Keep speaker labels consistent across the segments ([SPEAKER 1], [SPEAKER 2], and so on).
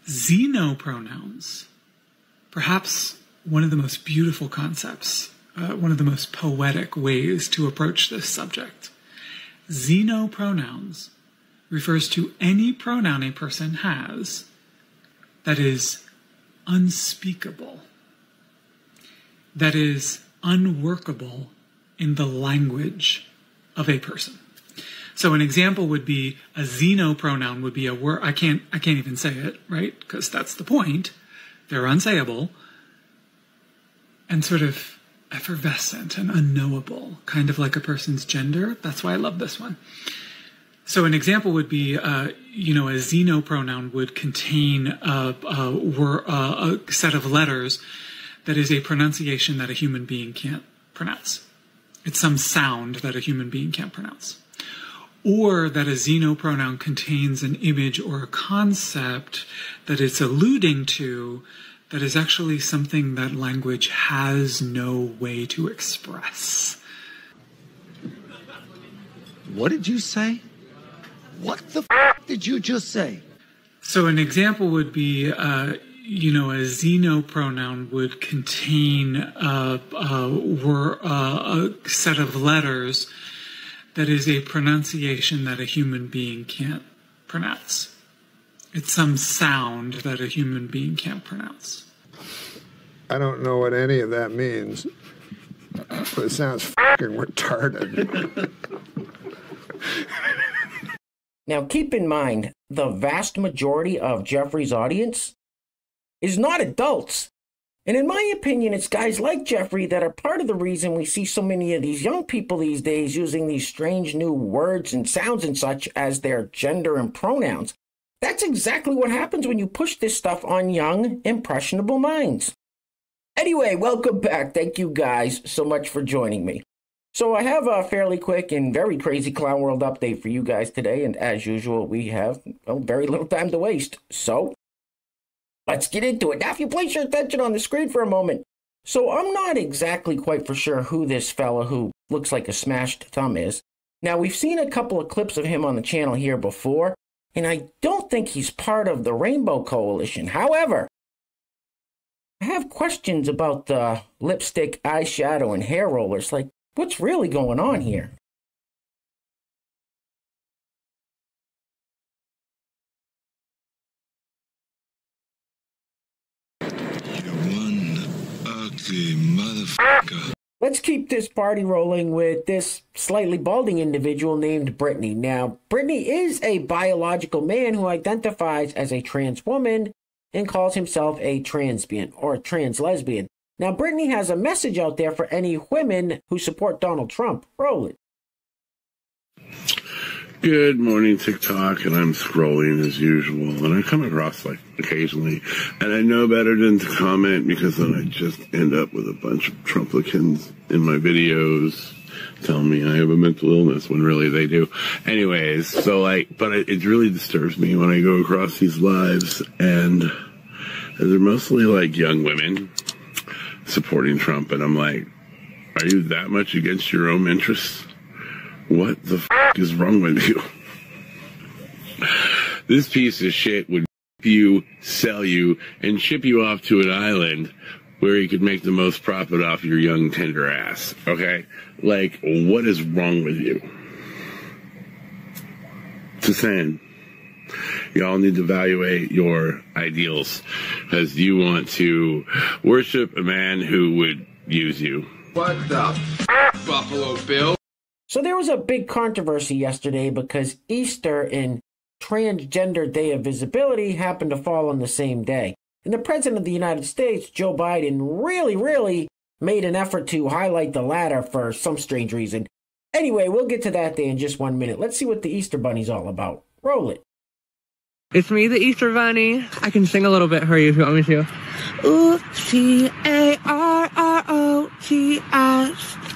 [SPEAKER 1] Xenopronouns, perhaps one of the most beautiful concepts, one of the most poetic ways to approach this subject. Xenopronouns refers to any pronoun a person has that is unspeakable, that is unworkable in the language of a person. So an example would be a xenopronoun would be a word, I can't even say it, right? Because that's the point. They're unsayable and sort of effervescent and unknowable, kind of like a person's gender. That's why I love this one. So an example would be, a xenopronoun would contain a set of letters that is a pronunciation that a human being can't pronounce. It's some sound that a human being can't pronounce. Or that a xenopronoun contains an image or a concept that it's alluding to that is actually something that language has no way to express.
[SPEAKER 2] What did you say? What the f*** did you just say?
[SPEAKER 1] So an example would be, a xenopronoun would contain a set of letters that is a pronunciation that a human being can't pronounce. It's some sound that a human being can't pronounce.
[SPEAKER 3] I don't know what any of that means, but it sounds fucking retarded.
[SPEAKER 4] Now keep in mind, the vast majority of Jeffrey's audience is not adults. And in my opinion, it's guys like Jeffrey that are part of the reason we see so many of these young people these days using these strange new words and sounds and such as their gender and pronouns. That's exactly what happens when you push this stuff on young, impressionable minds. Anyway, welcome back. Thank you guys so much for joining me. So I have a fairly quick and very crazy Clown World update for you guys today. And as usual, we have very little time to waste. So let's get into it. Now, if you place your attention on the screen for a moment. So I'm not exactly quite for sure who this fella who looks like a smashed thumb is. Now, we've seen a couple of clips of him on the channel here before, and I don't think he's part of the Rainbow Coalition. However, I have questions about the lipstick, eyeshadow, and hair rollers. Like, what's really going on here?
[SPEAKER 5] Motherfucker.
[SPEAKER 4] Let's keep this party rolling with this slightly balding individual named Brittany. Now, Brittany is a biological man who identifies as a trans woman and calls himself a transbian or a trans lesbian. Now, Brittany has a message out there for any women who support Donald Trump. Roll it.
[SPEAKER 5] Good morning, TikTok, and I'm scrolling as usual, and I come across, like, occasionally, and I know better than to comment because then I just end up with a bunch of Trumplicans in my videos telling me I have a mental illness when really they do. Anyways, so, but it really disturbs me when I go across these lives, and they're mostly, young women supporting Trump, and I'm like, are you that much against your own interests? What the f*** is wrong with you? This piece of shit would you, sell you, and ship you off to an island where you could make the most profit off your young tender ass, okay? What is wrong with you? Just saying. Y'all need to evaluate your ideals, because you want to worship a man who would use you.
[SPEAKER 6] What the f***, Buffalo Bill?
[SPEAKER 4] So there was a big controversy yesterday because Easter and Transgender Day of Visibility happened to fall on the same day. And the President of the United States, Joe Biden, really made an effort to highlight the latter for some strange reason. Anyway, we'll get to that day in just 1 minute. Let's see what the Easter Bunny's all about. Roll it.
[SPEAKER 7] It's me, the Easter Bunny. I can sing a little bit for you if you want me to. Ooh, C-A-R-R-O-T-S,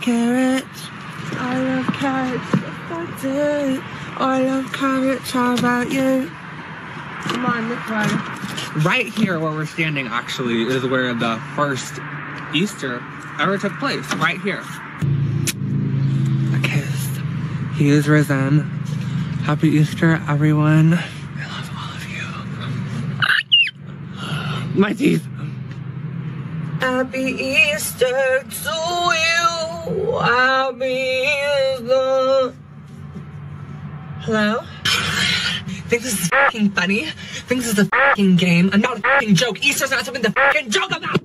[SPEAKER 7] carrots. I love carrots, I do. I love carrots, how about you? Come on, this one. Right here where we're standing, actually, is where the first Easter ever took place. Right here. A kiss. He is risen. Happy Easter, everyone. I love all of you. My teeth. Happy Easter to you. Happy Easter. Hello? Think this is fucking funny? Think this is a fucking game? I'm not a fucking joke. Easter's not something to fucking joke about.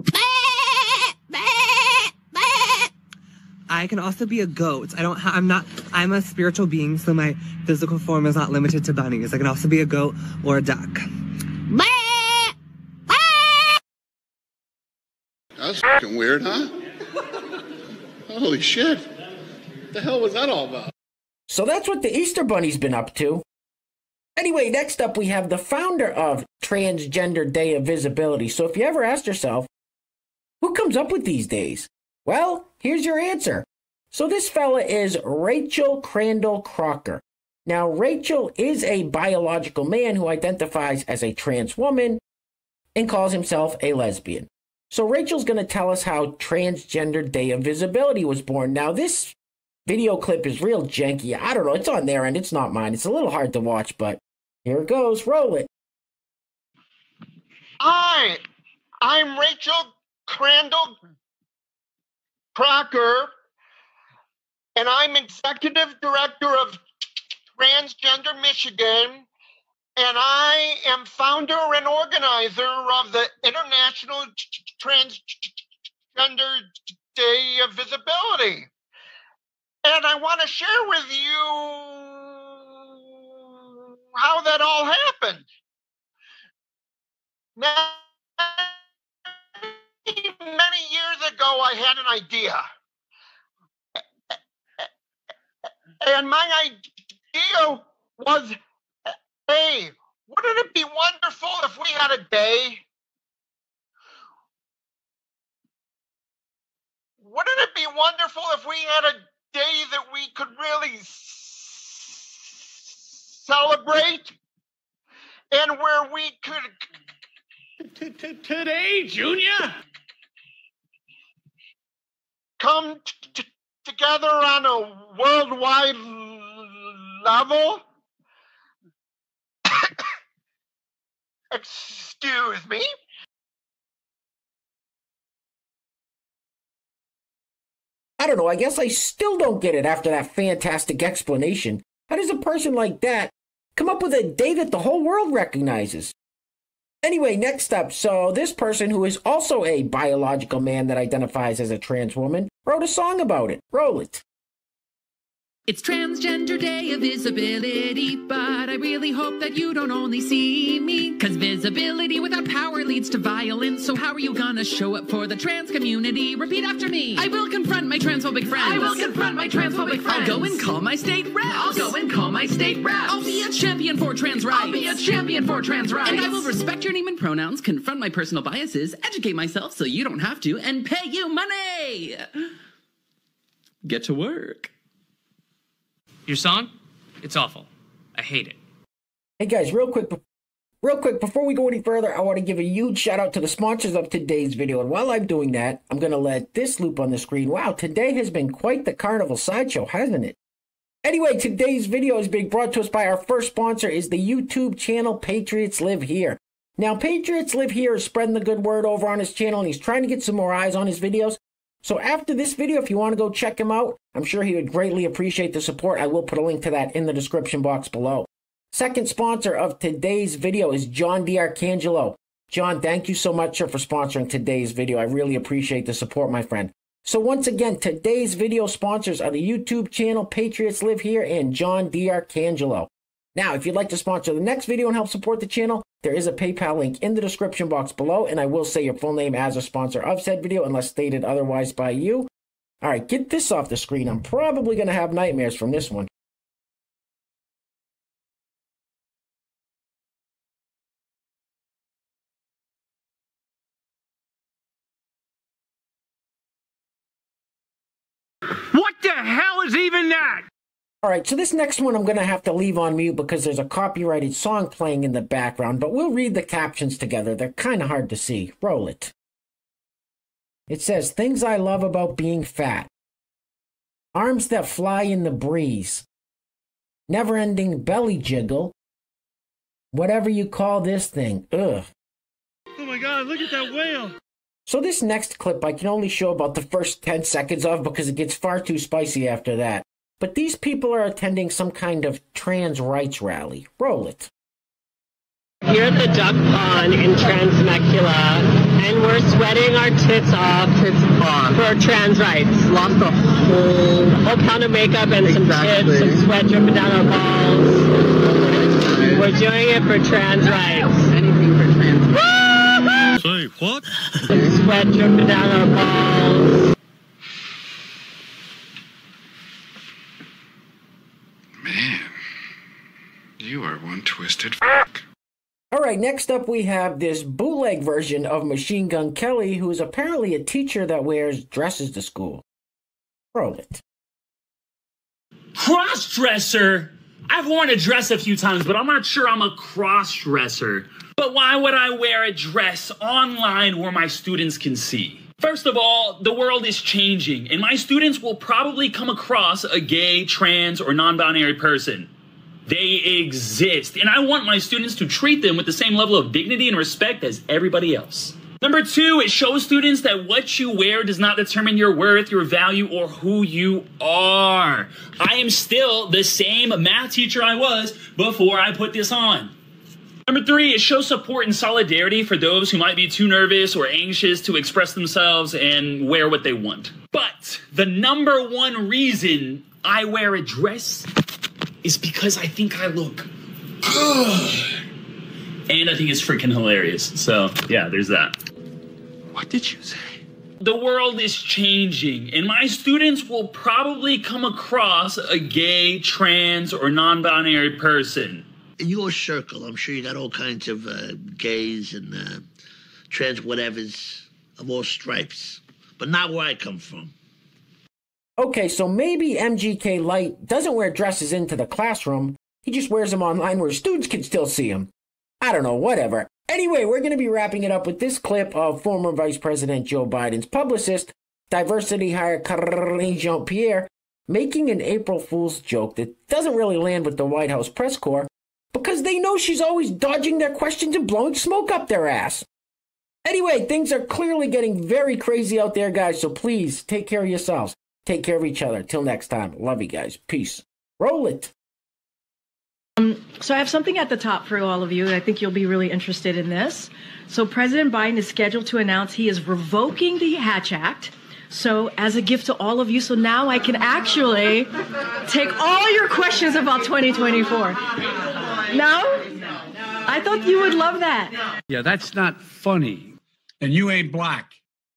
[SPEAKER 7] I can also be a goat. I'm a spiritual being, so my physical form is not limited to bunnies. I can also be a goat or a duck.
[SPEAKER 8] That's fucking weird, huh? Holy shit. What the hell was that all about?
[SPEAKER 4] So that's what the Easter Bunny's been up to. Anyway, next up we have the founder of Transgender Day of Visibility. So if you ever asked yourself, who comes up with these days? Well, here's your answer. So this fella is Rachel Crandall Crocker. Now, Rachel is a biological man who identifies as a trans woman and calls himself a lesbian. So Rachel's going to tell us how Transgender Day of Visibility was born. Now, this video clip is real janky. I don't know. It's on their end. It's not mine. It's a little hard to watch, but here it goes. Roll it.
[SPEAKER 2] Hi, I'm Rachel Crandall Crocker, and I'm Executive Director of Transgender Michigan, and I am founder and organizer of the International Transgender Day of Visibility. And I want to share with you how that all happened. Now, many years ago, I had an idea. And my idea was, hey, wouldn't it be wonderful if we had a day? Wouldn't it be wonderful if we had a day that we could really celebrate? And where we could...
[SPEAKER 9] Today, Junior?
[SPEAKER 2] Come together on a worldwide level? Excuse me?
[SPEAKER 4] I don't know, I guess I still don't get it after that fantastic explanation. How does a person like that come up with a day that the whole world recognizes? Anyway, next up, so this person who is also a biological man that identifies as a trans woman wrote a song about it. Roll it.
[SPEAKER 10] It's Transgender Day of Visibility, but I really hope that you don't only see me. Cause visibility without power leads to violence, so how are you gonna show up for the trans community? Repeat after me. I will confront my transphobic friends. I will confront my transphobic friends. I'll go and call my state reps. I'll go and call my state reps. I'll be a champion for trans rights. I'll be a champion for trans rights. And I will respect your name and pronouns, confront my personal biases, educate myself so you don't have to, and pay you money. Get to work.
[SPEAKER 9] Your song? It's awful. I hate it.
[SPEAKER 4] Hey guys, real quick, before we go any further, I want to give a huge shout out to the sponsors of today's video. And while I'm doing that, I'm going to let this loop on the screen. Wow, today has been quite the carnival sideshow, hasn't it? Anyway, today's video is being brought to us by our first sponsor, is the YouTube channel Patriots Live Here. Now, Patriots Live Here is spreading the good word over on his channel, and he's trying to get some more eyes on his videos. So after this video, if you want to go check him out, I'm sure he would greatly appreciate the support. I will put a link to that in the description box below. Second sponsor of today's video is John D'Arcangelo. John, thank you so much for sponsoring today's video. I really appreciate the support, my friend. So once again, today's video sponsors are the YouTube channel Patriots Live Here and John D'Arcangelo. Now, if you'd like to sponsor the next video and help support the channel, there is a PayPal link in the description box below, and I will say your full name as a sponsor of said video unless stated otherwise by you. All right, get this off the screen. I'm probably going to have nightmares from this one.
[SPEAKER 9] What the hell is even that?
[SPEAKER 4] All right, so this next one I'm going to have to leave on mute because there's a copyrighted song playing in the background, but we'll read the captions together. They're kind of hard to see. Roll it. It says, things I love about being fat. Arms that fly in the breeze. Never-ending belly jiggle. Whatever you call this thing. Ugh.
[SPEAKER 8] Oh my
[SPEAKER 11] God, look at that whale.
[SPEAKER 4] So this next clip I can only show about the first 10 seconds of because it gets far too spicy after that. But these people are attending some kind of trans rights rally. Roll it.
[SPEAKER 12] Here at the duck pond in Transmecula, and we're sweating our tits off for trans rights. Lost a whole pound of makeup and some tits, some sweat dripping down our balls. We're doing it for trans rights. Anything for trans rights.
[SPEAKER 11] Say what?
[SPEAKER 12] Some sweat dripping down our balls.
[SPEAKER 13] Man, you are one twisted fuck.
[SPEAKER 4] Alright, next up we have this bootleg version of Machine Gun Kelly, who is apparently a teacher that wears dresses to school. Roll it.
[SPEAKER 14] Cross-dresser? I've worn a dress a few times, but I'm not sure I'm a cross-dresser. But why would I wear a dress online where my students can see? First of all, the world is changing, and my students will probably come across a gay, trans, or non-binary person. They exist, and I want my students to treat them with the same level of dignity and respect as everybody else. Number two, it shows students that what you wear does not determine your worth, your value, or who you are. I am still the same math teacher I was before I put this on. Number three, it shows support and solidarity for those who might be too nervous or anxious to express themselves and wear what they want. But the number one reason I wear a dress is because I think I look good. And I think it's freaking hilarious. So, yeah, there's that.
[SPEAKER 13] What did you say?
[SPEAKER 14] The world is changing, and my students will probably come across a gay, trans, or non-binary person.
[SPEAKER 15] In your circle, I'm sure you got all kinds of gays and trans whatevers of all stripes, but not where I come from.
[SPEAKER 4] Okay, so maybe MGK Light doesn't wear dresses into the classroom. He just wears them online where students can still see him. I don't know, whatever. Anyway, we're going to be wrapping it up with this clip of former Vice President Joe Biden's publicist, diversity hire Karine Jean-Pierre, making an April Fool's joke that doesn't really land with the White House press corps because they know she's always dodging their questions and blowing smoke up their ass. Anyway, things are clearly getting very crazy out there, guys, so please take care of yourselves. Take care of each other. Till next time. Love you guys. Peace. Roll it.
[SPEAKER 16] So I have something at the top for all of you. I think you'll be really interested in this. So President Biden is scheduled to announce he is revoking the Hatch Act. So as a gift to all of you, so now I can actually take all your questions about 2024. No? I thought you would love that.
[SPEAKER 17] Yeah, that's not funny. And you ain't black.